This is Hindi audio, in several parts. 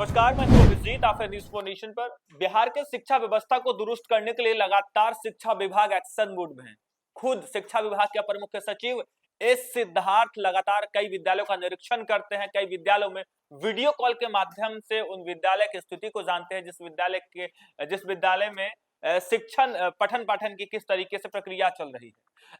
नमस्कार, मैं हूं अभिजीत। आप न्यूज फॉर नेशन पर। बिहार के शिक्षा व्यवस्था को दुरुस्त करने के लिए लगातार शिक्षा विभाग एक्शन मोड में है। खुद शिक्षा विभाग के अपर मुख्य सचिव एस सिद्धार्थ लगातार कई विद्यालयों का निरीक्षण करते हैं। कई विद्यालयों में वीडियो कॉल के माध्यम से उन विद्यालय की स्थिति को जानते हैं, जिस विद्यालय में शिक्षण पठन पाठन की किस तरीके से प्रक्रिया चल रही है।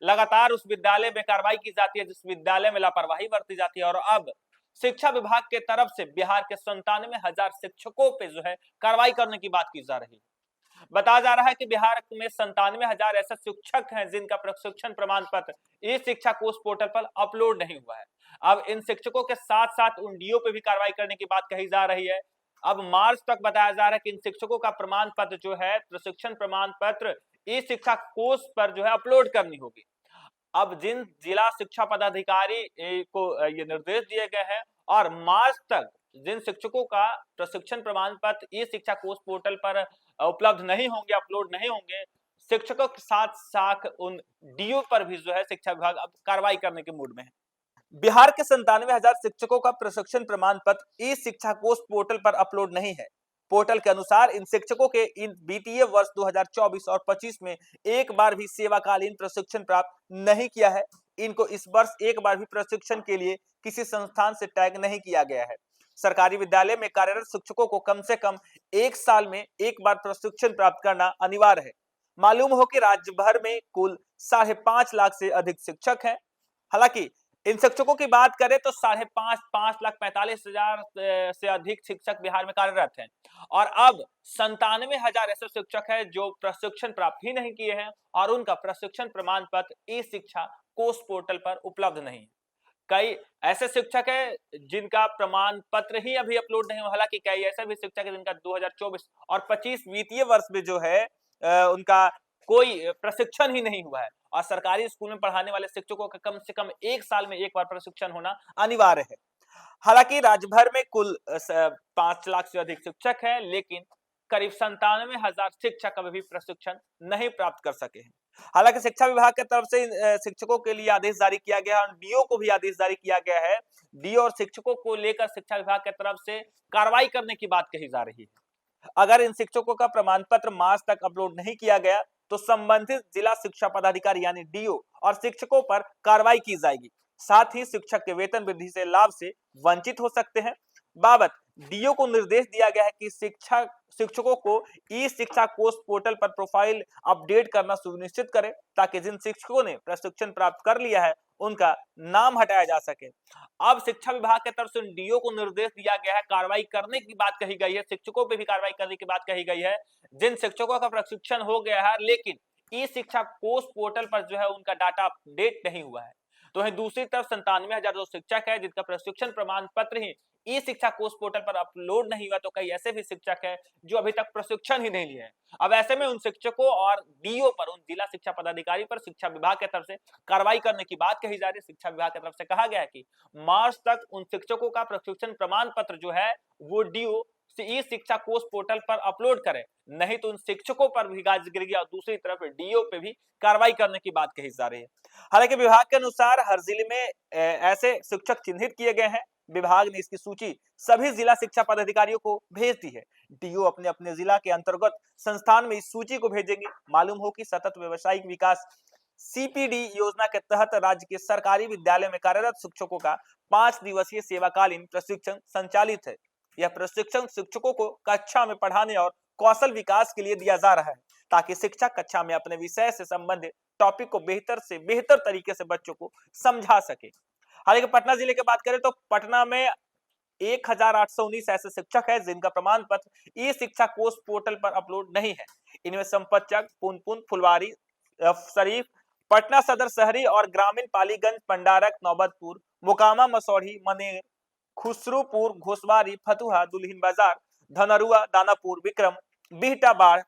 लगातार उस विद्यालय में कार्रवाई की जाती है जिस विद्यालय में लापरवाही बरती जाती है। और अब शिक्षा विभाग के तरफ से बिहार के 97,000 शिक्षकों पे जो है कार्रवाई करने की बात की जा रही है। बताया जा रहा है कि बिहार में 97,000 ऐसे शिक्षक हैं जिनका प्रशिक्षण प्रमाण पत्र ई शिक्षा कोष पोर्टल पर अपलोड नहीं हुआ है। अब इन शिक्षकों के साथ साथ उन डीओ पे भी कार्रवाई करने की बात कही जा रही है। अब मार्च तक बताया जा रहा है कि इन शिक्षकों का प्रमाण पत्र जो है, प्रशिक्षण प्रमाण पत्र ई शिक्षा कोष पर जो है अपलोड करनी होगी। अब जिन जिला शिक्षा पदाधिकारी को ये निर्देश दिए गए हैं और मार्च तक जिन शिक्षकों का प्रशिक्षण प्रमाण पत्र ई शिक्षा कोष पोर्टल पर उपलब्ध नहीं होंगे, अपलोड नहीं होंगे, शिक्षकों के साथ साथ उन डीओ पर भी जो है शिक्षा विभाग अब कार्रवाई करने के मूड में है। बिहार के 97,000 शिक्षकों का प्रशिक्षण प्रमाण पत्र ई शिक्षा कोष पोर्टल पर अपलोड नहीं है। पोर्टल के अनुसार इन शिक्षकों के इन वित्तीय वर्ष 2024 और 25 में एक बार भी सेवाकालीन प्रशिक्षण प्राप्त नहीं किया है। इनको इस वर्ष एक बार भी प्रशिक्षण के लिए किसी संस्थान से टैग नहीं किया गया है। सरकारी विद्यालय में कार्यरत शिक्षकों को कम से कम एक साल में एक बार प्रशिक्षण प्राप्त करना अनिवार्य है। मालूम हो कि राज्य भर में कुल 5.5 लाख से अधिक शिक्षक हैं। हालांकि इन शिक्षकों की बात करें तो 5,45,45,000 से अधिक शिक्षक बिहार में कार्यरत हैं। और अब 97,000 ऐसे शिक्षक हैं जो प्रशिक्षण प्राप्त ही नहीं किए हैं और उनका प्रशिक्षण प्रमाण पत्र ई शिक्षा कोष पोर्टल पर उपलब्ध नहीं है। कई ऐसे शिक्षक हैं जिनका प्रमाण पत्र ही अभी अपलोड नहीं हुआ। हालांकि कई ऐसे भी शिक्षक हैं जिनका 2024 और 25 वित्तीय वर्ष में जो है उनका कोई प्रशिक्षण ही नहीं हुआ है। और सरकारी स्कूल में पढ़ाने वाले शिक्षकों का कम से कम एक साल में एक बार प्रशिक्षण होना अनिवार्य है। हालांकि राज्य भर में कुल 5 लाख से अधिक शिक्षक हैं, लेकिन करीब 97,000 शिक्षक अभी भी प्रशिक्षण नहीं प्राप्त कर सके हैं। हालांकि शिक्षा विभाग की तरफ से शिक्षकों के लिए आदेश जारी किया गया है और डीओ को भी आदेश जारी किया गया है। डीओ और शिक्षकों को लेकर शिक्षा विभाग की तरफ से कार्रवाई करने की बात कही जा रही है। अगर इन शिक्षकों का प्रमाण पत्र मार्च तक अपलोड नहीं किया गया तो संबंधित जिला शिक्षा पदाधिकारी यानी डीओ और शिक्षकों पर कार्रवाई की जाएगी। साथ ही शिक्षक के वेतन वृद्धि से लाभ से वंचित हो सकते हैं। बाबत डीओ को निर्देश दिया गया है कि शिक्षकों को ई शिक्षा कोष पोर्टल पर प्रोफाइल अपडेट करना सुनिश्चित करें ताकि जिन शिक्षकों ने प्रशिक्षण प्राप्त कर लिया है उनका नाम हटाया जा सके। अब शिक्षा विभाग की तरफ से डीओ को निर्देश दिया गया है, कार्रवाई करने की बात कही गई है। शिक्षकों पे भी कार्रवाई करने की बात कही गई है जिन शिक्षकों का प्रशिक्षण हो गया है लेकिन ई शिक्षा कोष पोर्टल पर जो है उनका डाटा अपडेट नहीं हुआ है। तो वहीं दूसरी तरफ 97,000 जो शिक्षक है जिनका प्रशिक्षण प्रमाण पत्र ही ई शिक्षा कोष पोर्टल पर अपलोड नहीं हुआ, तो कई ऐसे भी शिक्षक हैं जो अभी तक प्रशिक्षण ही नहीं लिए हैं। अब ऐसे में उन शिक्षकों और डीओ पर, उन जिला शिक्षा पदाधिकारी पर शिक्षा विभाग की तरफ से कार्रवाई करने की बात कही जा रही है। शिक्षा विभाग की तरफ से कहा गया है कि मार्च तक उन शिक्षकों का प्रशिक्षण प्रमाण पत्र जो है वो डीओ ई शिक्षा कोष पोर्टल पर अपलोड करें, नहीं तो उन शिक्षकों पर भी गाज गिरेगी और दूसरी तरफ डीओ पे भी कार्रवाई करने की बात कही जा रही है। हालांकि विभाग के अनुसार हर जिले में ऐसे शिक्षक चिन्हित किए गए हैं। विभाग ने इसकी सूची सभी जिला शिक्षा पदाधिकारियों को भेज दी है। डीओ अपने अपने जिला के अंतर्गत संस्थान में इस सूची को भेजेंगे। मालूम हो कि सतत व्यवसायिक विकास सीपीडी योजना के तहत राज्य के सरकारी विद्यालय में कार्यरत शिक्षकों का 5 दिवसीय सेवाकालीन प्रशिक्षण संचालित है। यह प्रशिक्षण शिक्षकों को कक्षा में पढ़ाने और कौशल विकास के लिए दिया जा रहा है ताकि शिक्षक कक्षा में अपने विषय से संबंधित टॉपिक को बेहतर से बेहतर तरीके से बच्चों को समझा सके। हालांकि पटना जिले की बात करें तो पटना में 1,819 ऐसे शिक्षक हैं जिनका प्रमाण पत्र ई शिक्षा कोष पोर्टल पर अपलोड नहीं है। इनमें संपतचक, पुनपुन, फुलवारी शरीफ, पटना सदर शहरी और ग्रामीण, पालीगंज, पंडारक, नौबतपुर, मोकामा, मसौढ़ी, मनेर, खुसरूपुर, घोसवारी, फतुहा, दुल्हिन बाजार, धनरुआ, दानापुर, विक्रम, बिहटा, बाढ़,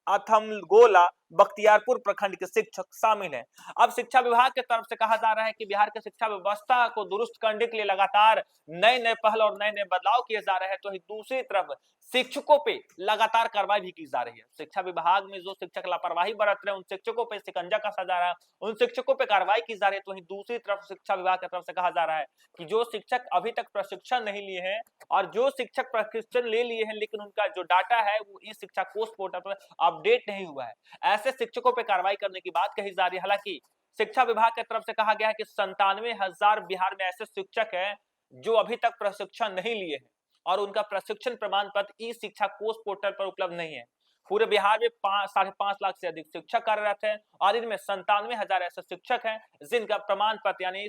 अथमगोला, बख्तियारपुर प्रखंड के शिक्षक शामिल हैं। अब शिक्षा विभाग की तरफ से कहा जा रहा है कि बिहार की शिक्षा व्यवस्था को दुरुस्त करने के लिए लगातार नए नए पहल और नए नए बदलाव किए जा रहे हैं, तो दूसरी तरफ शिक्षकों पे लगातार कार्रवाई भी की जा रही है। शिक्षा विभाग में जो शिक्षक लापरवाही बरत रहे हैं, उन शिक्षकों पे शिकंजा कसा जा रहा है, उन शिक्षकों पे कार्रवाई की जा रही है। तो वहीं दूसरी तरफ शिक्षा विभाग की तरफ से कहा जा रहा है कि जो शिक्षक अभी तक प्रशिक्षण नहीं लिए हैं और जो शिक्षक प्रशिक्षण ले लिए हैं लेकिन उनका जो डाटा है वो ई शिक्षा कोष पोर्टल पर अपडेट नहीं हुआ है, ऐसे शिक्षकों पर कार्रवाई करने की बात कही जा रही है। हालांकि शिक्षा विभाग की तरफ से कहा गया है कि 97,000 बिहार में ऐसे शिक्षक हैं जो अभी तक प्रशिक्षण नहीं लिए हैं और उनका प्रशिक्षण प्रमाण पत्र ई शिक्षा कोष पोर्टल पर उपलब्ध नहीं है। पूरे बिहार में 5.5 लाख से अधिक शिक्षक कार्यरत हैं और इनमें 97,000 ऐसे शिक्षक हैं जिनका प्रमाण पत्र यानी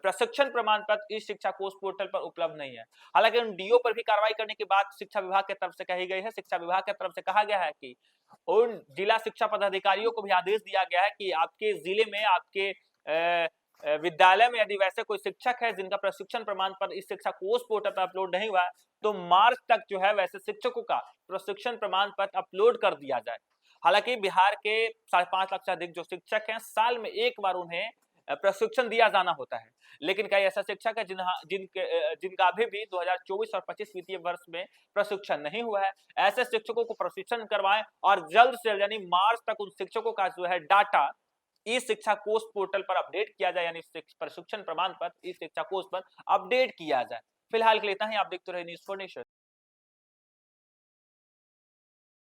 प्रशिक्षण प्रमाण पत्र इस शिक्षा कोष पोर्टल पर उपलब्ध नहीं है। हालांकि उन डीओ पर भी कार्रवाई करने की बात शिक्षा विभाग की तरफ से कही गई है। शिक्षा विभाग की तरफ से कहा गया है कि उन जिला शिक्षा पदाधिकारियों को भी आदेश दिया गया है कि आपके जिले में आपके विद्यालय में यदि वैसे कोई शिक्षक है जिनका प्रशिक्षण प्रमाण पत्र इस शिक्षा कोष पोर्टल पर अपलोड नहीं हुआ है, तो मार्च तक जो है वैसे शिक्षकों का प्रशिक्षण प्रमाण पत्र अपलोड कर दिया जाए। हालांकि बिहार के 5.5 लाख से अधिक जो शिक्षक हैं, साल में एक बार उन्हें प्रशिक्षण दिया जाना होता है, लेकिन कई ऐसा शिक्षक है जिनका अभी भी 2024 और 25 वित्तीय वर्ष में प्रशिक्षण नहीं हुआ है। ऐसे शिक्षकों को प्रशिक्षण करवाएं और जल्द से जल्द यानी मार्च तक उन शिक्षकों का जो है डाटा ई शिक्षा कोष पोर्टल पर अपडेट किया जाए, यानी प्रशिक्षण प्रमाण पत्र ई शिक्षा कोष पर अपडेट किया जाए। फिलहाल के लिए इतना ही। आप देखते रहिए न्यूज़4 नेशन।